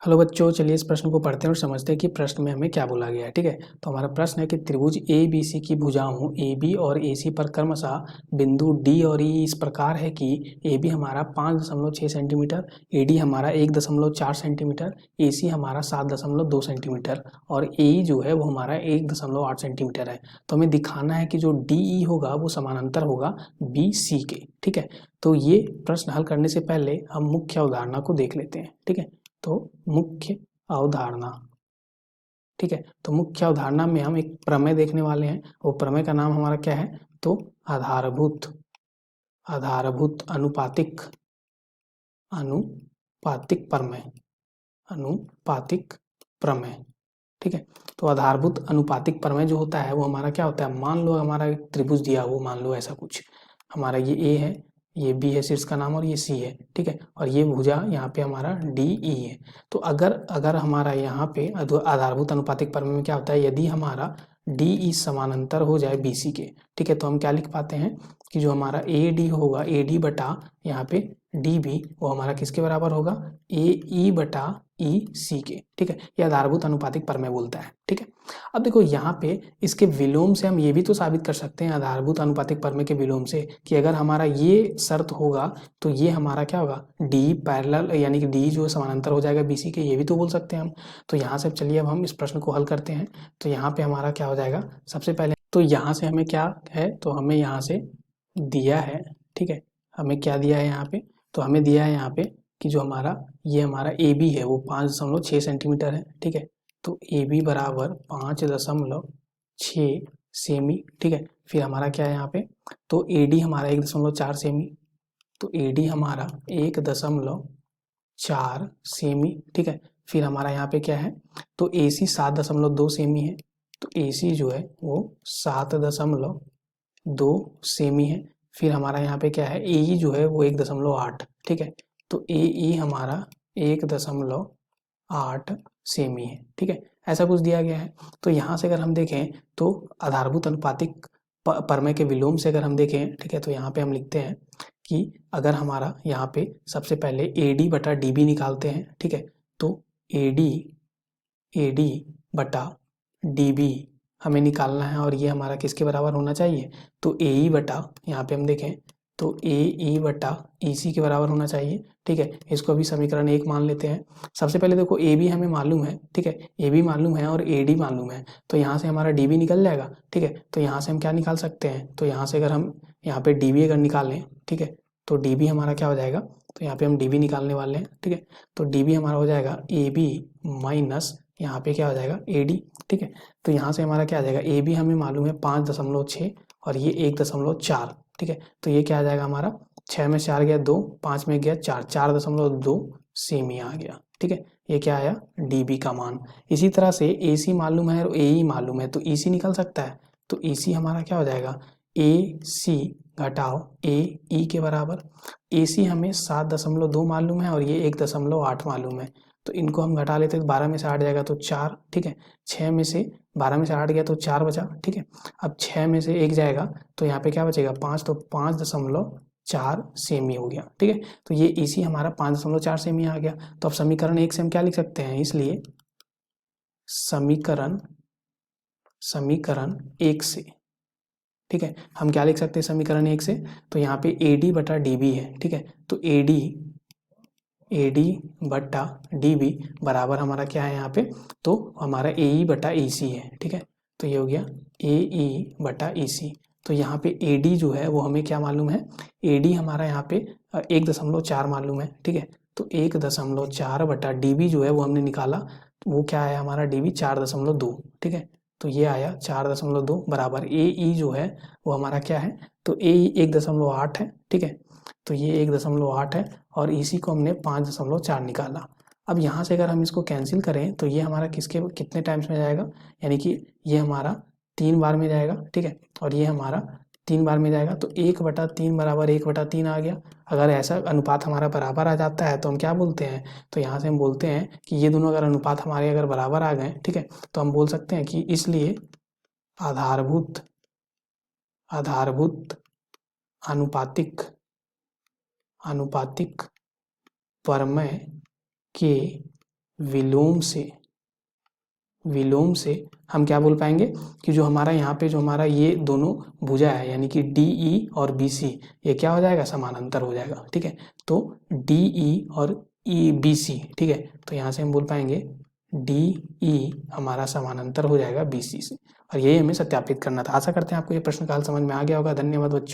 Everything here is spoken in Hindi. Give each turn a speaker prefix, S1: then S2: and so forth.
S1: हेलो बच्चों, चलिए इस प्रश्न को पढ़ते हैं और समझते हैं कि प्रश्न में हमें क्या बोला गया है। ठीक है, तो हमारा प्रश्न है कि त्रिभुज ए बी सी की भुजाओं ए बी और ए सी पर क्रमशः बिंदु डी और ई इस प्रकार है कि ए बी हमारा 5.6 सेंटीमीटर, ए डी हमारा 1.4 सेंटीमीटर, ए सी हमारा 7.2 सेंटीमीटर और ए ई जो है वो हमारा 1.8 सेंटीमीटर है। तो हमें दिखाना है कि जो डी ई होगा वो समानांतर होगा बी सी के। ठीक है, तो ये प्रश्न हल करने से पहले हम मुख्य अवधारणा को देख लेते हैं। ठीक है, तो मुख्य अवधारणा। ठीक है, तो मुख्य अवधारणा में हम एक प्रमेय देखने वाले हैं। वो प्रमेय का नाम हमारा क्या है? तो आधारभूत अनुपातिक प्रमेय। अनुपातिक प्रमेय। ठीक है, तो आधारभूत अनुपातिक प्रमेय जो होता है वो हमारा क्या होता है? मान लो हमारा एक त्रिभुज दिया हो, मान लो ऐसा कुछ हमारा ये ए है, ये बी है शीर्ष का नाम और ये सी है। ठीक है, और ये भुजा यहाँ पे हमारा डी ई है। तो अगर हमारा यहाँ पे आधारभूत अनुपातिक प्रमेय में क्या होता है? यदि हमारा डी ई समानांतर हो जाए बी सी के, ठीक है, तो हम क्या लिख पाते हैं कि जो हमारा ए डी होगा, ए डी बटा यहाँ पे डी बी, वो हमारा किसके बराबर होगा? ए ई बटा ई सी के। ठीक है, ये आधारभूत अनुपातिक प्रमेय बोलता है। ठीक है, अब देखो यहाँ पे इसके विलोम से हम ये भी तो साबित कर सकते हैं, आधारभूत अनुपातिक प्रमेय के विलोम से, कि अगर हमारा ये शर्त होगा तो ये हमारा क्या होगा? डी पैरेलल, यानी कि डी जो है समानांतर हो जाएगा बीसी के, ये भी तो बोल सकते हैं हम। तो यहाँ से चलिए अब हम इस प्रश्न को हल करते हैं। तो यहाँ पे हमारा क्या हो जाएगा? सबसे पहले तो यहाँ से हमें क्या है? तो हमें यहाँ से दिया है, ठीक है, हमें क्या दिया है यहाँ पे? तो हमें दिया है यहाँ पे कि जो हमारा ये हमारा ए बी है वो 5.6 सेंटीमीटर है। ठीक है, तो ए बी बराबर 5.6 सेमी। ठीक है, फिर हमारा क्या है यहाँ पे? तो ए डी हमारा 1.4 सेमी, तो ए डी हमारा 1.4 सेमी। ठीक है, फिर हमारा यहाँ पे क्या है? तो ए सी 7.2 सेमी है, तो ए सी जो है वो 7.2 सेमी है। फिर हमारा यहाँ पे क्या है? ए ई जो है वो 1.8। ठीक है, तो ए ई हमारा 1.8 सेमी है। ठीक है, ऐसा कुछ दिया गया है। तो यहाँ से अगर हम देखें तो आधारभूत अनुपातिक प्रमेय के विलोम से अगर हम देखें, ठीक है, तो यहाँ पे हम लिखते हैं कि अगर हमारा यहाँ पे सबसे पहले ए डी बटा डी बी निकालते हैं। ठीक है, तो ए डी बटा डी बी हमें निकालना है और ये हमारा किसके बराबर होना चाहिए? तो ए ई बटा, यहाँ पे हम देखें तो ए ई बटा ई सी के बराबर होना चाहिए। ठीक है, इसको अभी समीकरण 1 मान लेते हैं। सबसे पहले देखो ए बी हमें मालूम है, ठीक है, ए बी मालूम है और ए डी मालूम है, तो यहाँ से हमारा डी बी निकल जाएगा। ठीक है, तो यहाँ से हम क्या निकाल सकते हैं? तो यहाँ से अगर हम यहाँ पे डी बी अगर निकालें, ठीक है, तो डी बी हमारा क्या हो जाएगा? तो यहाँ पे हम डी बी निकालने वाले हैं। ठीक है, तो डी बी हमारा हो जाएगा ए बी माइनस यहाँ पे क्या हो जाएगा? A D. ठीक है, तो यहाँ से हमारा क्या आ जाएगा? ए बी हमें मालूम है 5.6 और ये 1.4। ठीक है, तो ये क्या आ जाएगा हमारा? 6 में 4 गया 2, 5 में गया 4, 4.2 सेमी आ गया। ठीक है, ये क्या आया? डी बी का मान। इसी तरह से ए सी मालूम है और ए ई मालूम है, तो ई सी निकल सकता है। तो ई सी हमारा क्या हो जाएगा? ए सी घटाओ ए ई के बराबर। ए सी हमें 7.2 मालूम है और ये 1.8 मालूम है, तो इनको हम घटा लेते हैं तो 12 में से 8 जाएगा तो 4। ठीक है, 6 में से 12 में से 8 गया तो 4 बचा। ठीक है, अब 6 में से 1 जाएगा तो यहाँ पे क्या बचेगा? 5, तो 5.4 सेमी हो गया। ठीक है, तो ये इसी हमारा 5.4 सेमी आ गया। तो अब समीकरण 1 से हम क्या लिख सकते हैं? इसलिए समीकरण 1 से, ठीक है, हम क्या लिख सकते हैं समीकरण 1 से? तो यहाँ पे ए डी बटा डी बी है। ठीक है, तो ए डी बटा डी बी बराबर हमारा क्या है यहाँ पे? तो हमारा ए ई बटा ई सी है। ठीक है, तो ये हो गया ए ई बटा ई सी। तो यहाँ पे ए डी जो है वो हमें क्या मालूम है? ए डी हमारा यहाँ पे 1.4 मालूम है। ठीक है, तो 1.4 बटा डी बी जो है वो हमने निकाला, वो क्या आया हमारा? D B 4.2। ठीक है, तो ये आया 4.2 बराबर ए ई जो है वो हमारा क्या है? तो ए ई 1.8 है। ठीक है, तो ये 1.8 है और इसी को हमने 5.4 निकाला। अब यहाँ से अगर हम इसको कैंसिल करें तो ये हमारा कितने टाइम्स में जाएगा? यानी कि ये हमारा 3 बार में जाएगा। ठीक है, और ये हमारा 3 बार में जाएगा, तो 1/3 बराबर 1/3 आ गया। अगर ऐसा अनुपात हमारा बराबर आ जाता है तो हम क्या बोलते हैं? तो यहाँ से हम बोलते हैं कि ये दोनों अगर अनुपात हमारे अगर बराबर आ गए, ठीक है, तो हम बोल सकते हैं कि इसलिए आधारभूत अनुपातिक प्रमेय के विलोम से हम क्या बोल पाएंगे कि जो हमारा यहाँ पे जो हमारा ये दोनों भुजा है यानी कि DE और BC ये क्या हो जाएगा, समानांतर हो जाएगा। ठीक है, तो DE और BC, ठीक है, तो यहाँ से हम बोल पाएंगे DE हमारा समानांतर हो जाएगा BC से, और यही हमें सत्यापित करना था। आशा करते हैं आपको ये प्रश्न का हल समझ में आ गया होगा। धन्यवाद बच्चों।